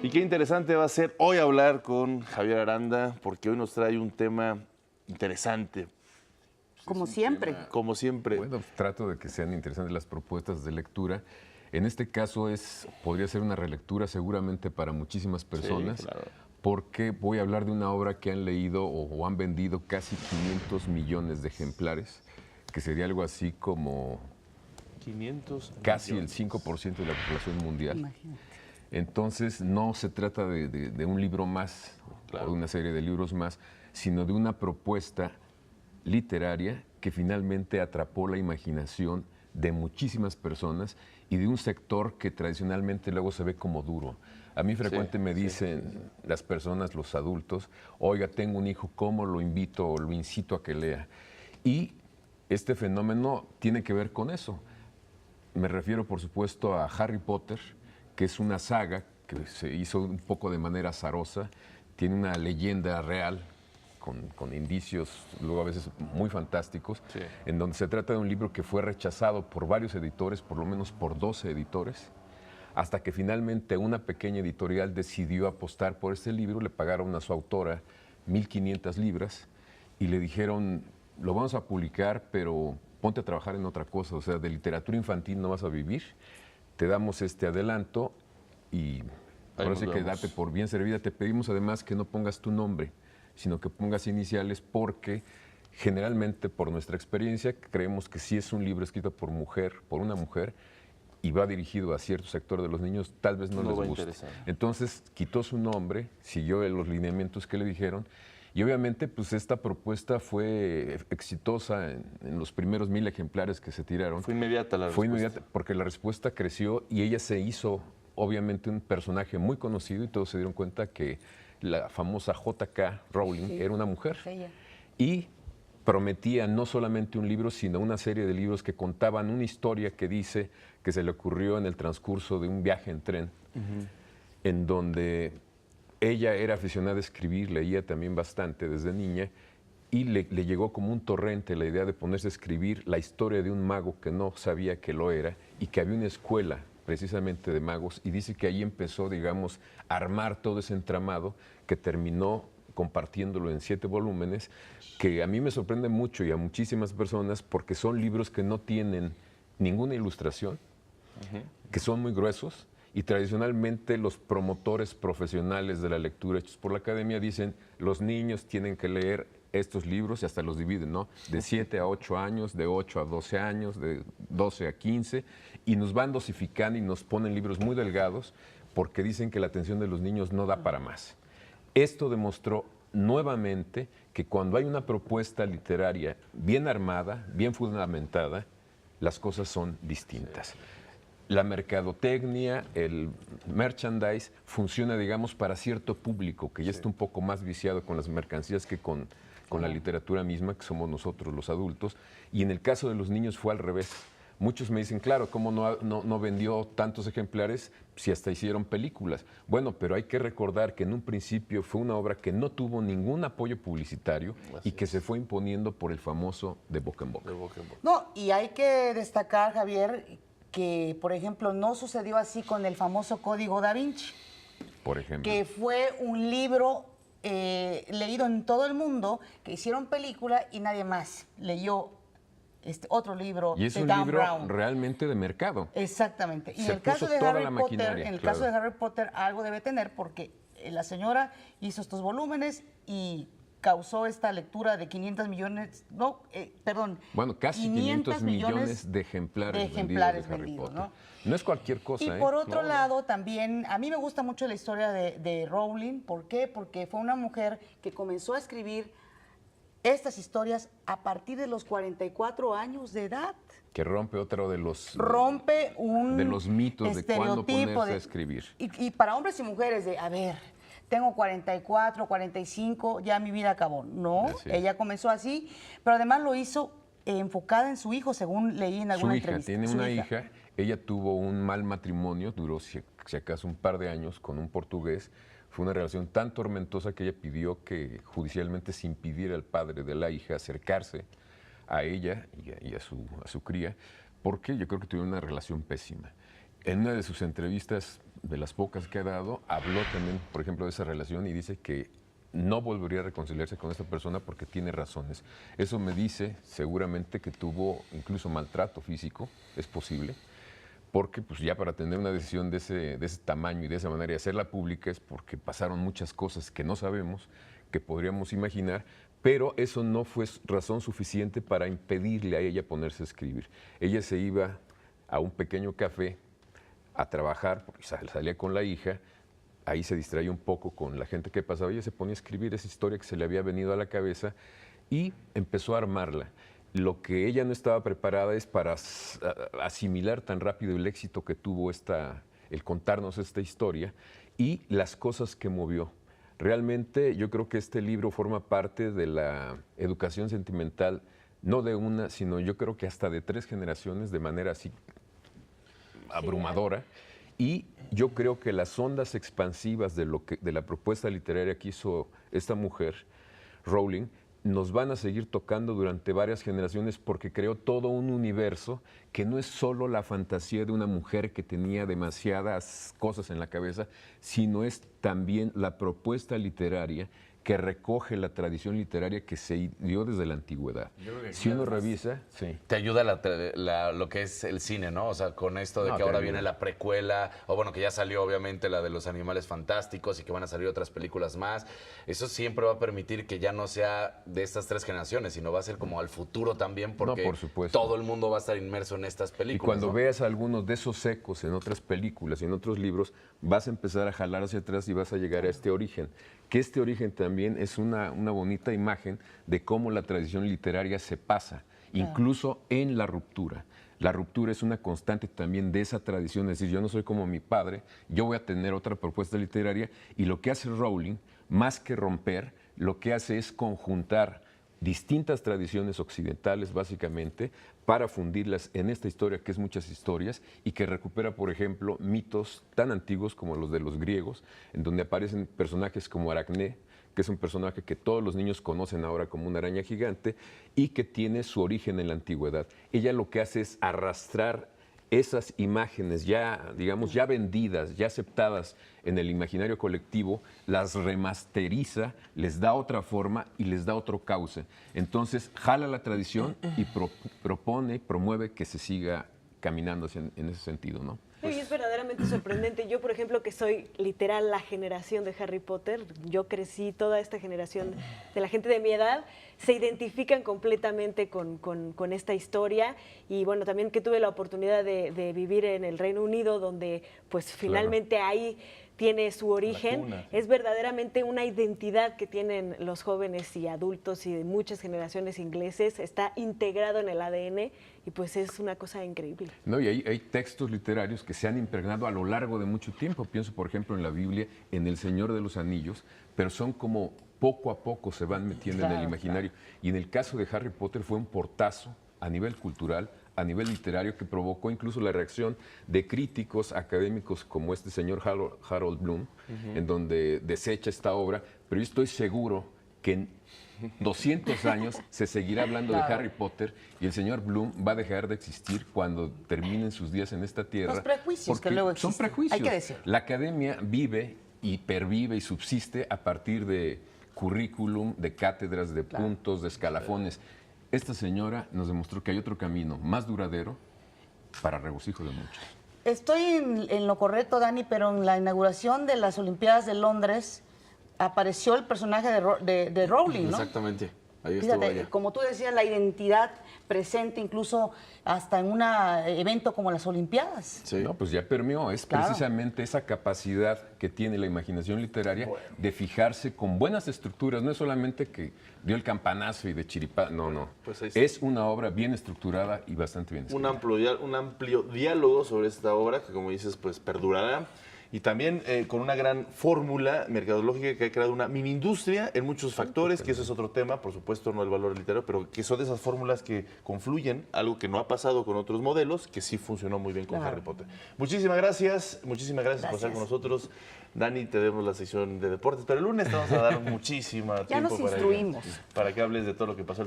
Y qué interesante va a ser hoy hablar con Javier Aranda, porque hoy nos trae un tema interesante. Como siempre. Como siempre. Bueno, trato de que sean interesantes las propuestas de lectura. En este caso podría ser una relectura seguramente para muchísimas personas, Sí, claro. porque voy a hablar de una obra que han leído o han vendido casi 500 millones de ejemplares, que sería algo así como 500 casi millones. el 5% de la población mundial. Imagínate. Entonces no se trata de un libro más Claro. o de una serie de libros más, sino de una propuesta literaria que finalmente atrapó la imaginación de muchísimas personas y de un sector que tradicionalmente luego se ve como duro. A mí frecuentemente me dicen las personas, los adultos, oiga, tengo un hijo, ¿cómo lo invito o lo incito a que lea? Y este fenómeno tiene que ver con eso. Me refiero, por supuesto, a Harry Potter, que es una saga que se hizo un poco de manera azarosa, tiene una leyenda real, con indicios, luego a veces muy fantásticos, Sí. en donde se trata de un libro que fue rechazado por varios editores, por lo menos por 12 editores, hasta que finalmente una pequeña editorial decidió apostar por este libro, le pagaron a su autora 1.500 libras y le dijeron, lo vamos a publicar, pero ponte a trabajar en otra cosa, o sea, de literatura infantil no vas a vivir, te damos este adelanto y ahora nos sí que vemos. date por bien servida. Te pedimos además que no pongas tu nombre, sino que pongas iniciales, porque generalmente por nuestra experiencia creemos que si es un libro escrito por una mujer, y va dirigido a cierto sector de los niños, tal vez no No va a les guste. interesar. Entonces quitó su nombre, siguió los lineamientos que le dijeron, y obviamente pues esta propuesta fue exitosa en los primeros 1.000 ejemplares que se tiraron. Fue inmediata la Fue respuesta. inmediata porque la respuesta creció y ella se hizo obviamente un personaje muy conocido y todos se dieron cuenta que la famosa J.K. Rowling Sí. era una mujer. Ella. Y prometía no solamente un libro, sino una serie de libros que contaban una historia que dice que se le ocurrió en el transcurso de un viaje en tren, en donde ella era aficionada a escribir, leía también bastante desde niña, y le llegó como un torrente la idea de ponerse a escribir la historia de un mago que no sabía que lo era y que había una escuela precisamente de magos, y dice que ahí empezó, digamos, a armar todo ese entramado que terminó compartiéndolo en 7 volúmenes, que a mí me sorprende mucho y a muchísimas personas porque son libros que no tienen ninguna ilustración, que son muy gruesos, y tradicionalmente los promotores profesionales de la lectura hechos por la academia dicen los niños tienen que leer estos libros y hasta los dividen, ¿no? De 7 a 8 años, de 8 a 12 años, de 12 a 15, y nos van dosificando y nos ponen libros muy delgados porque dicen que la atención de los niños no da para más. Esto demostró nuevamente que cuando hay una propuesta literaria bien armada, bien fundamentada, las cosas son distintas. La mercadotecnia, el merchandise funciona, digamos, para cierto público que ya está un poco más viciado con las mercancías que con la literatura misma, que somos nosotros los adultos. Y en el caso de los niños fue al revés. Muchos me dicen, claro, ¿cómo no vendió tantos ejemplares si hasta hicieron películas? Bueno, pero hay que recordar que en un principio fue una obra que no tuvo ningún apoyo publicitario y que se fue imponiendo por el famoso de boca en boca. De boca en boca. No, y hay que destacar, Javier, que, por ejemplo, no sucedió así con el famoso Código Da Vinci, Por ejemplo. que fue un libro leído en todo el mundo, que hicieron película y nadie más leyó este otro libro Y es de un Dan libro Brown. realmente de mercado. Exactamente. Y en Se el caso puso de toda Harry la Potter, maquinaria, en el claro. caso de Harry Potter algo debe tener porque la señora hizo estos volúmenes y causó esta lectura de 500 millones, no, perdón. Bueno, casi 500 millones de ejemplares vendidos de Harry vendidos, Potter. ¿no? No es cualquier cosa, Y ¿eh? por otro No. lado, también, a mí me gusta mucho la historia de Rowling. ¿Por qué? Porque fue una mujer que comenzó a escribir estas historias a partir de los 44 años de edad. Que rompe otro de los De los mitos de cuándo estereotipo ponerse a escribir. Y para hombres y mujeres de, a ver, tengo 44, 45, ya mi vida acabó. No, Así es. ella comenzó así, pero además lo hizo enfocada en su hijo, según leí en Su alguna hija entrevista. tiene Su una hija, ella tuvo un mal matrimonio, duró si acaso un par de años con un portugués. Fue una relación tan tormentosa que ella pidió que judicialmente se impidiera al padre de la hija acercarse a ella y a su cría, porque yo creo que tuvieron una relación pésima. En una de sus entrevistas, de las pocas que ha dado, habló también, por ejemplo, de esa relación y dice que no volvería a reconciliarse con esta persona porque tiene razones. Eso me dice seguramente que tuvo incluso maltrato físico, es posible, porque pues ya para tener una decisión de ese tamaño y de esa manera y hacerla pública es porque pasaron muchas cosas que no sabemos, que podríamos imaginar, pero eso no fue razón suficiente para impedirle a ella ponerse a escribir. Ella se iba a un pequeño café a trabajar, porque salía con la hija, ahí se distraía un poco con la gente que pasaba, ella se ponía a escribir esa historia que se le había venido a la cabeza y empezó a armarla. Lo que ella no estaba preparada es para asimilar tan rápido el éxito que tuvo el contarnos esta historia y las cosas que movió. Realmente yo creo que este libro forma parte de la educación sentimental, no de una, sino yo creo que hasta de 3 generaciones de manera así abrumadora. Y yo creo que las ondas expansivas de la propuesta literaria que hizo esta mujer, Rowling, nos van a seguir tocando durante varias generaciones porque creó todo un universo que no es solo la fantasía de una mujer que tenía demasiadas cosas en la cabeza, sino es también la propuesta literaria que recoge la tradición literaria que se dio desde la antigüedad. Si uno revisa, sí. Te ayuda lo que es el cine, ¿no? O sea, con esto de que ahora viene la precuela, o bueno, que ya salió obviamente la de los Animales Fantásticos y que van a salir otras películas más. Eso siempre va a permitir que ya no sea de estas 3 generaciones, sino va a ser como al futuro también, porque por supuesto. todo el mundo va a estar inmerso en estas películas. Y cuando ¿no? veas algunos de esos ecos en otras películas y en otros libros, vas a empezar a jalar hacia atrás y vas a llegar a este origen. Que este origen también es una bonita imagen de cómo la tradición literaria se pasa, incluso en la ruptura. La ruptura es una constante también de esa tradición, es decir, yo no soy como mi padre, yo voy a tener otra propuesta literaria y lo que hace Rowling, más que romper, lo que hace es conjuntar distintas tradiciones occidentales, básicamente, para fundirlas en esta historia, que es muchas historias, y que recupera, por ejemplo, mitos tan antiguos como los de los griegos, en donde aparecen personajes como Aracné, que es un personaje que todos los niños conocen ahora como una araña gigante, y que tiene su origen en la antigüedad. Ella lo que hace es arrastrar esas imágenes ya, digamos, ya vendidas, ya aceptadas en el imaginario colectivo, las remasteriza, les da otra forma y les da otro cauce. Entonces, jala la tradición y propone, promueve que se siga caminando en ese sentido, ¿no? Y es verdaderamente sorprendente. Yo, por ejemplo, que soy literal la generación de Harry Potter, yo crecí, toda esta generación de la gente de mi edad, se identifican completamente con esta historia. Y bueno, también que tuve la oportunidad de vivir en el Reino Unido, donde pues finalmente ahí tiene su origen. Cuna. Es verdaderamente una identidad que tienen los jóvenes y adultos y de muchas generaciones ingleses. Está integrado en el ADN y pues es una cosa increíble. No, y hay textos literarios que se han impregnado a lo largo de mucho tiempo. Pienso, por ejemplo, en la Biblia, en El Señor de los Anillos, pero son como poco a poco se van metiendo en el imaginario. Y en el caso de Harry Potter fue un portazo a nivel cultural, a nivel literario, que provocó incluso la reacción de críticos académicos como este señor Harold Bloom, en donde desecha esta obra, pero yo estoy seguro que en 200 años se seguirá hablando de Harry Potter y el señor Bloom va a dejar de existir cuando terminen sus días en esta tierra. Los prejuicios que luego existen. Son prejuicios. Hay que decirlo. La academia vive y pervive y subsiste a partir de currículum, de cátedras, de puntos, de escalafones. Esta señora nos demostró que hay otro camino más duradero para regocijo de muchos. Estoy en lo correcto, Dani, pero en la inauguración de las Olimpiadas de Londres apareció el personaje de Rowling, ¿no? Exactamente. Ahí estuvo Fíjate, ella. como tú decías, la identidad presente incluso hasta en un evento como las Olimpiadas. Sí. No, pues ya permeó. Es Claro. precisamente esa capacidad que tiene la imaginación literaria de fijarse con buenas estructuras. No es solamente que dio el campanazo y de chiripá. No, no. Pues ahí está. Es una obra bien estructurada y bastante bien escrita. Un amplio diálogo sobre esta obra que, como dices, pues perdurará. Y también con una gran fórmula mercadológica que ha creado una mini industria en muchos factores, que eso es otro tema, por supuesto, no el valor literario, pero que son de esas fórmulas que confluyen, algo que no ha pasado con otros modelos, que sí funcionó muy bien con Claro. Harry Potter. Muchísimas gracias por estar con nosotros. Dani, te demos la sección de deportes, pero el lunes te vamos a dar muchísimo Ya tiempo nos instruimos. para que hables de todo lo que pasó.